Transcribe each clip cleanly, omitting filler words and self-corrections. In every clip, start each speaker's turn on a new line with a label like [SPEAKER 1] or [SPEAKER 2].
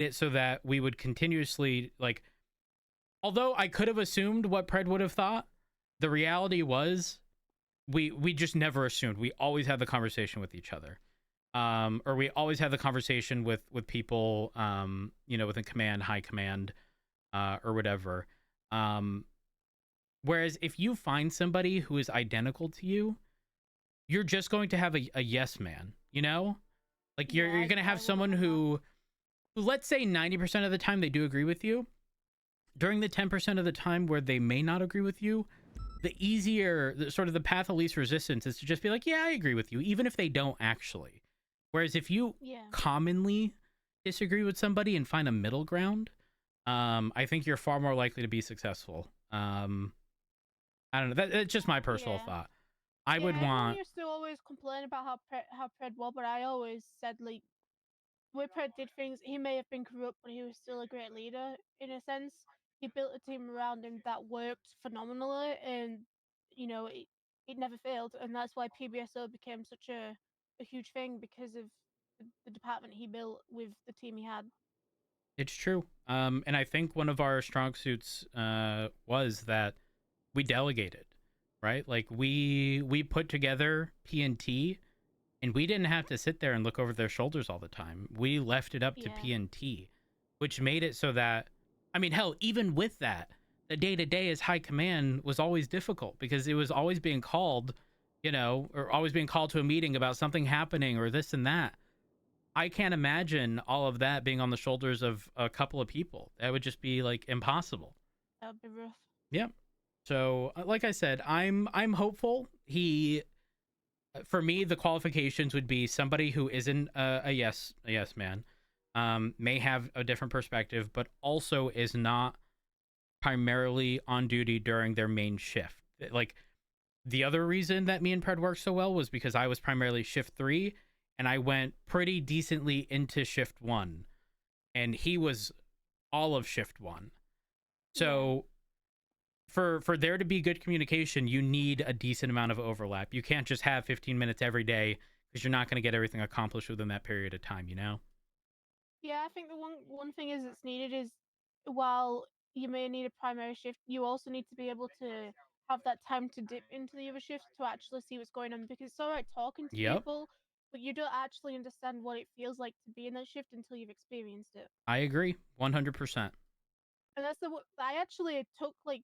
[SPEAKER 1] it so that we would continuously, like, although I could have assumed what Pred would have thought, the reality was we just never assumed. We always had the conversation with each other. Or we always had the conversation with people, within command, high command, or whatever. Whereas if you find somebody who is identical to you, you're just going to have a yes man, like you're going to have someone who, let's say 90% of the time they do agree with you. During the 10% of the time where they may not agree with you, the easier, sort of the path of least resistance is to just be like, yeah, I agree with you, even if they don't actually. Whereas if you commonly disagree with somebody and find a middle ground, I think you're far more likely to be successful. I don't know. That's just my personal thought. I would want.
[SPEAKER 2] I used to always complain about how Pred was, but I always said, like, where Pred did things, he may have been corrupt, but he was still a great leader in a sense. He built a team around him that worked phenomenally, and it never failed, and that's why PBSO became such a huge thing, because of the department he built with the team he had.
[SPEAKER 1] It's true. And I think one of our strong suits was that we delegated, right? Like we put together PNT, and we didn't have to sit there and look over their shoulders all the time. We left it up to PNT, which made it so that, I mean, hell, even with that, the day-to-day as high command was always difficult because it was always being called, or always being called to a meeting about something happening or this and that. I can't imagine all of that being on the shoulders of a couple of people. That would just be like impossible.
[SPEAKER 2] That would be rough.
[SPEAKER 1] Yeah. So, like I said, I'm hopeful. For me, the qualifications would be somebody who isn't a yes man, may have a different perspective, but also is not primarily on duty during their main shift. Like, the other reason that me and Pred worked so well was because I was primarily shift 3, and I went pretty decently into shift 1, and he was all of shift 1. So for there to be good communication, you need a decent amount of overlap. You can't just have 15 minutes every day, because you're not going to get everything accomplished within that period of time,
[SPEAKER 2] Yeah, I think the one thing is that's needed is, while you may need a primary shift, you also need to be able to have that time to dip into the other shift to actually see what's going on, because it's alright talking to people, but you don't actually understand what it feels like to be in that shift until you've experienced it.
[SPEAKER 1] I agree 100%.
[SPEAKER 2] And that's I actually took, like,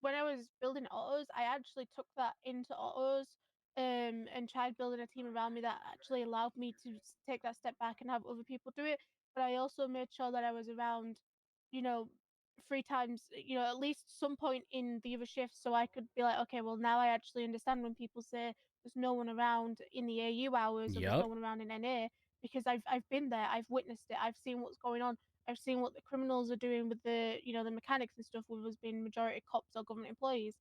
[SPEAKER 2] when I was building autos, I actually took that into autos, and tried building a team around me that actually allowed me to take that step back and have other people do it. But I also made sure that I was around, you know, 3 times, at least some point in the other shifts, so I could be like, okay, well, now I actually understand when people say there's no one around in the AU hours, or there's no one around in NA, because I've been there, I've witnessed it, I've seen what's going on. I've seen what the criminals are doing with the mechanics and stuff, with us being majority cops or government employees,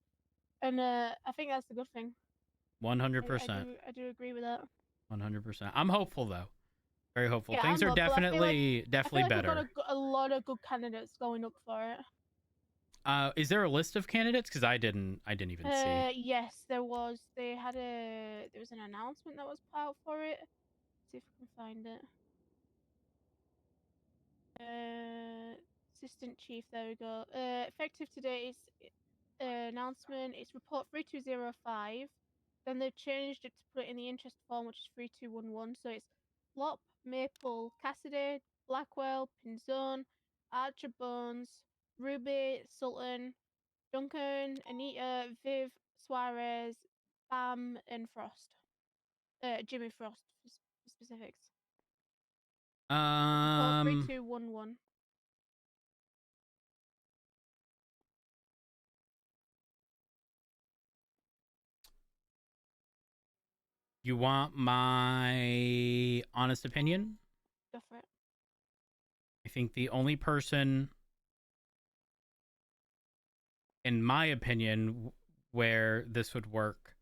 [SPEAKER 2] and I think that's a good thing.
[SPEAKER 1] 100%.
[SPEAKER 2] I do agree with that.
[SPEAKER 1] 100%. I'm hopeful though. Very hopeful.
[SPEAKER 2] Yeah,
[SPEAKER 1] Things are definitely
[SPEAKER 2] we've
[SPEAKER 1] better.
[SPEAKER 2] got a lot of good candidates going up for it.
[SPEAKER 1] Is there a list of candidates? Because I didn't even see.
[SPEAKER 2] Yes, there was. There was an announcement that was put out for it. Let's see if I can find it. Assistant Chief, there we go. Effective today is announcement. It's report 3205. Then they've changed it to put it in the interest form, which is 3211. So it's Lop, Maple, Cassidy, Blackwell, Pinzone, Archer Bones, Ruby, Sultan, Duncan, Anita, Viv, Suarez, Bam, and Frost. Jimmy Frost for specifics. Report 3211.
[SPEAKER 1] You want my honest opinion?
[SPEAKER 2] Go for it.
[SPEAKER 1] I think the only person, in my opinion, where this would work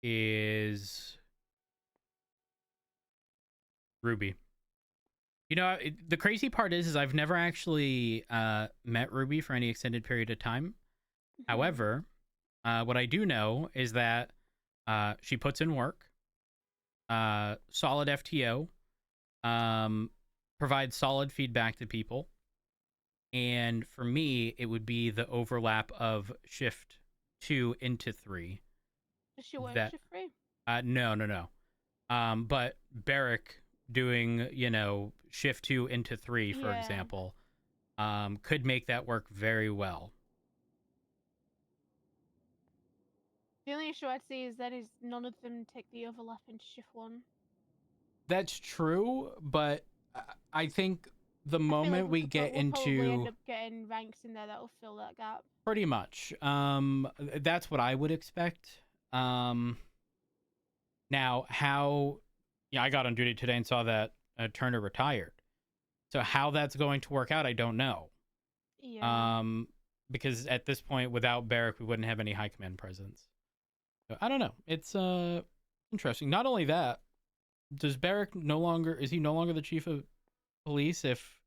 [SPEAKER 1] is Ruby. The crazy part is I've never actually met Ruby for any extended period of time. However, what I do know is that she puts in work, solid FTO, provide solid feedback to people. And for me, it would be the overlap of shift 2 into 3.
[SPEAKER 2] Does she work
[SPEAKER 1] That
[SPEAKER 2] shift free?
[SPEAKER 1] no. But Barrick doing, shift 2 into 3, for
[SPEAKER 2] Yeah.
[SPEAKER 1] example, could make that work very well.
[SPEAKER 2] The only issue I'd see is that is none of them take the overlap into shift 1.
[SPEAKER 1] That's true, but I think the
[SPEAKER 2] I feel like
[SPEAKER 1] moment we get
[SPEAKER 2] we'll probably end
[SPEAKER 1] into
[SPEAKER 2] up getting ranks in there that'll fill that gap.
[SPEAKER 1] pretty much, that's what I would expect. Now, how? Yeah, I got on duty today and saw that Turner retired. So how that's going to work out, I don't know.
[SPEAKER 2] Yeah.
[SPEAKER 1] Because at this point, without Barrick, we wouldn't have any high command presence. So I don't know. It's interesting. Not only that, does Barrick is he no longer the chief of police if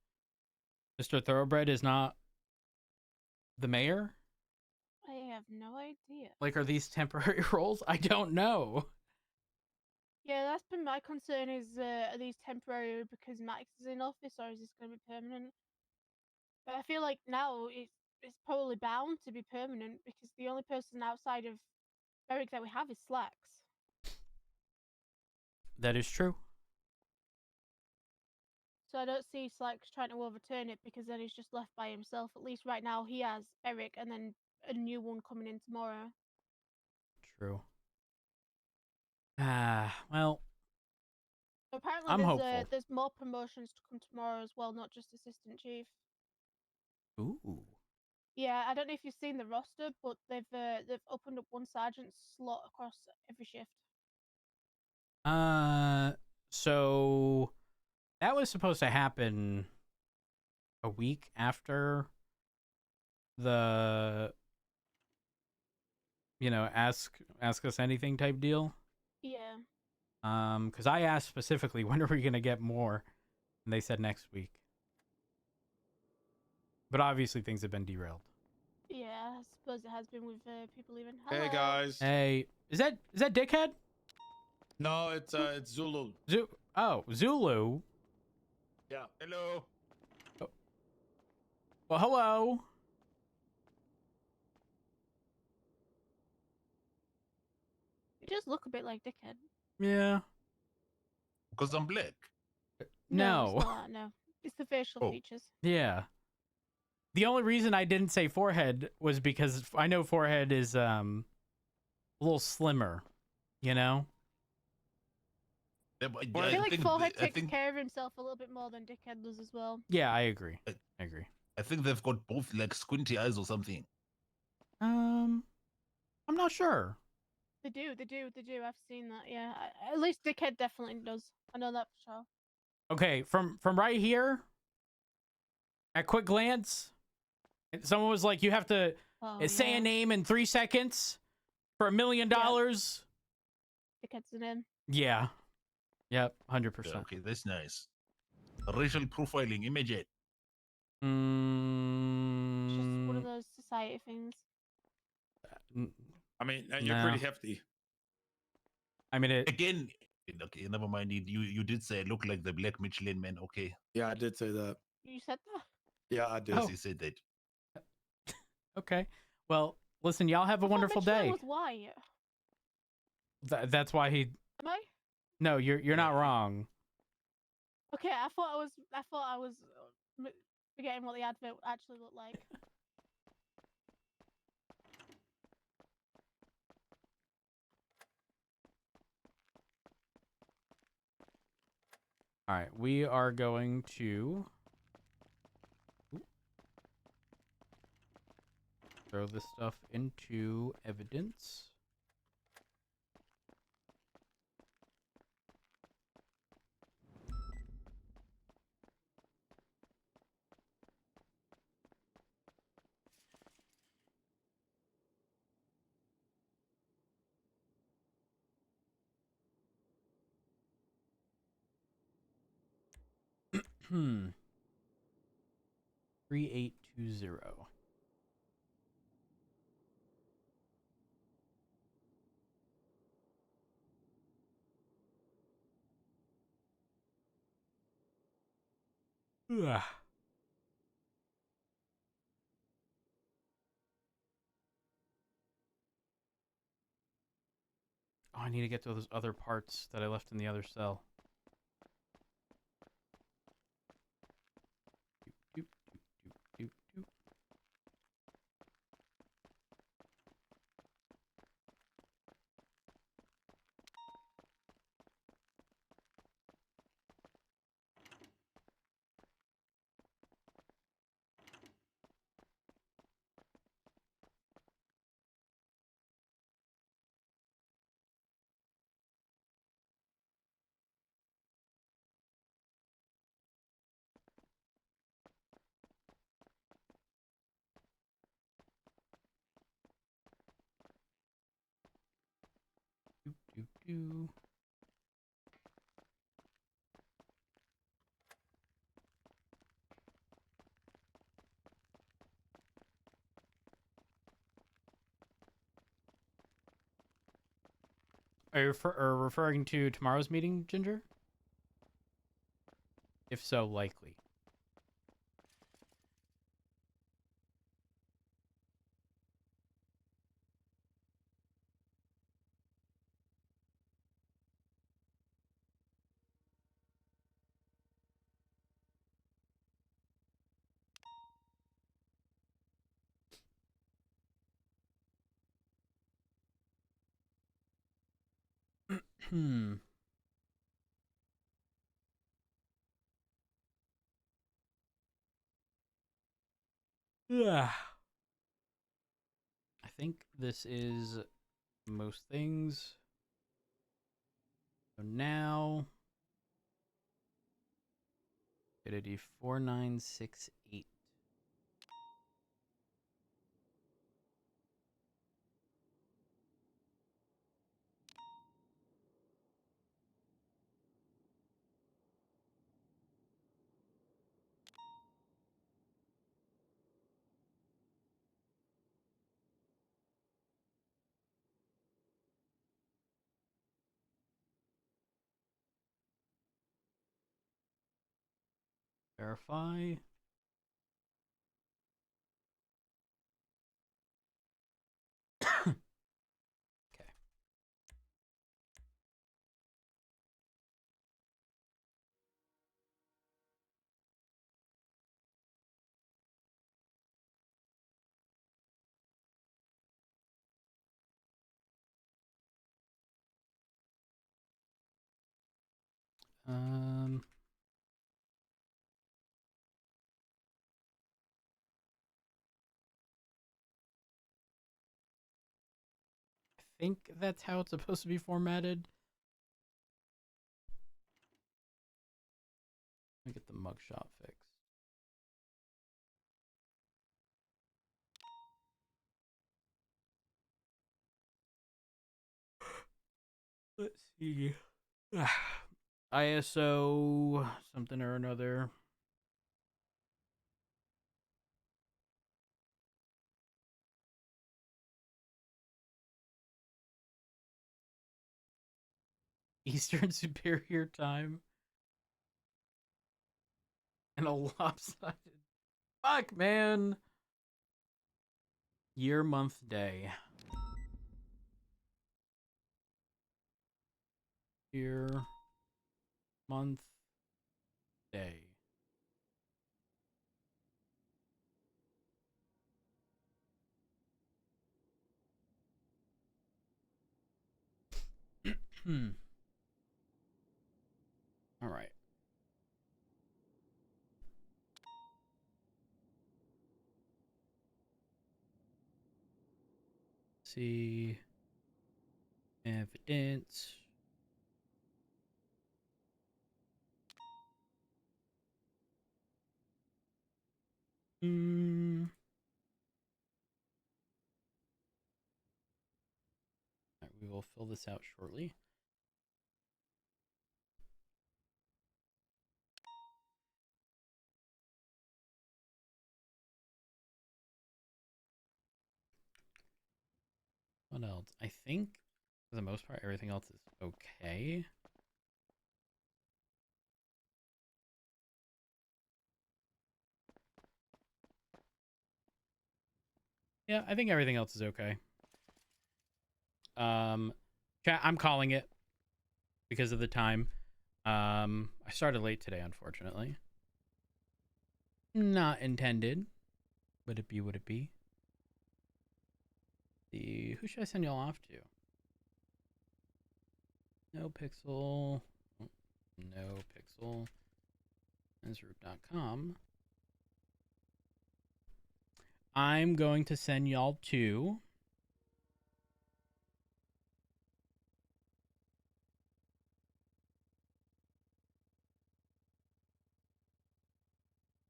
[SPEAKER 1] Mr. Thoroughbred is not the mayor?
[SPEAKER 2] I have no idea.
[SPEAKER 1] Like, are these temporary roles? I don't know.
[SPEAKER 2] Yeah, that's been my concern is are these temporary because Max is in office or is this going to be permanent? But I feel like now it's probably bound to be permanent because the only person outside of Eric that we have is Slacks.
[SPEAKER 1] That is true.
[SPEAKER 2] So I don't see Slacks trying to overturn it because then he's just left by himself. At least right now he has Eric and then a new one coming in tomorrow.
[SPEAKER 1] True. Well,
[SPEAKER 2] Apparently
[SPEAKER 1] I'm hopeful.
[SPEAKER 2] there's more promotions to come tomorrow as well, not just assistant chief.
[SPEAKER 1] Ooh.
[SPEAKER 2] Yeah, I don't know if you've seen the roster, but they've opened up one sergeant slot across every shift.
[SPEAKER 1] So that was supposed to happen a week after the ask us anything type deal.
[SPEAKER 2] Yeah.
[SPEAKER 1] Because I asked specifically when are we gonna get more, and they said next week. But obviously things have been derailed.
[SPEAKER 2] Yeah, I suppose it has been with people leaving. Hello.
[SPEAKER 3] Hey guys.
[SPEAKER 1] Hey, is that Dickhead?
[SPEAKER 3] No, it's Zulu.
[SPEAKER 1] Zulu.
[SPEAKER 3] Yeah. Hello.
[SPEAKER 1] Oh. Well, hello.
[SPEAKER 2] It does look a bit like Dickhead.
[SPEAKER 1] Yeah.
[SPEAKER 3] Because I'm black.
[SPEAKER 1] No.
[SPEAKER 2] It's not that, no. It's the facial features.
[SPEAKER 1] Yeah. The only reason I didn't say forehead was because I know forehead is a little slimmer, you know?
[SPEAKER 3] Yeah,
[SPEAKER 2] I feel like Forehead takes care of himself a little bit more than Dickhead does as well.
[SPEAKER 1] Yeah, I agree.
[SPEAKER 3] I think they've got both like squinty eyes or something.
[SPEAKER 1] I'm not sure.
[SPEAKER 2] They do. I've seen that, yeah. At least Dickhead definitely does. I know that for sure.
[SPEAKER 1] Okay, from right here, at quick glance, someone was like, you have to say a name in 3 seconds for $1 million.
[SPEAKER 2] Dickhead's the name.
[SPEAKER 1] Yeah. Yep, 100%.
[SPEAKER 3] Yeah, okay, that's nice. Racial profiling, imagine.
[SPEAKER 2] It's just one of those society things.
[SPEAKER 4] I mean, you're pretty hefty.
[SPEAKER 1] I mean,
[SPEAKER 3] again. Okay, never mind. You did say I look like the Black Michelin Man. Okay.
[SPEAKER 4] Yeah, I did say that.
[SPEAKER 2] You said that?
[SPEAKER 4] Yeah, I did.
[SPEAKER 3] Yes, you said that.
[SPEAKER 1] Okay. Well, listen, y'all have a wonderful day.
[SPEAKER 2] Was white.
[SPEAKER 1] That's why he.
[SPEAKER 2] Am I?
[SPEAKER 1] No, you're not wrong.
[SPEAKER 2] Okay, I thought I was forgetting what the advert actually looked like.
[SPEAKER 1] All right, we are going to throw this stuff into evidence. Hmm. 3820. Ugh. Oh, I need to get to those other parts that I left in the other cell. Doop, doop, doop, doop, doop. Doop, doop, doop. Are you referring to tomorrow's meeting, Ginger? If so, likely. Hmm. Yeah. I think this is most things. So now, it'd be 4968. Verify. Okay. Um. I think that's how it's supposed to be formatted. Let me get the mugshot fixed. Let's see. ISO something or another. Eastern Superior Time. And a lopsided. Fuck, man. Year, month, day. Year, month, day. All right. See evidence. All right, we will fill this out shortly. What else? I think for the most part, everything else is okay. Yeah, I think everything else is okay. Chat, I'm calling it because of the time. I started late today, unfortunately. Not intended. Would it be? Would it be? Who should I send y'all off to? NoPixel. NoPixel. Ensroot.com. I'm going to send y'all to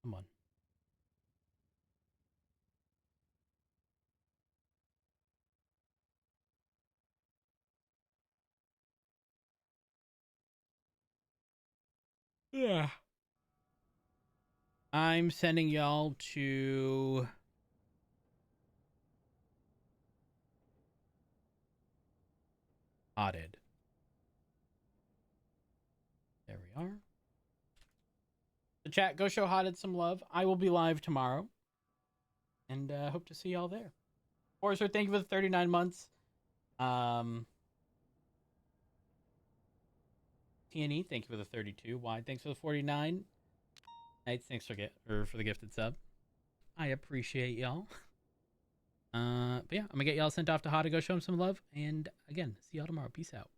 [SPEAKER 1] come on. Yeah. I'm sending y'all to Potted. There we are. The chat, go show Hotted some love. I will be live tomorrow. And hope to see y'all there. Forrester, thank you for the 39 months. TNE, thank you for the 32. Wide, thanks for the 49. Knights, thanks for the gifted sub. I appreciate y'all. But yeah, I'm gonna get y'all sent off to Hot to go show him some love. And again, see y'all tomorrow. Peace out.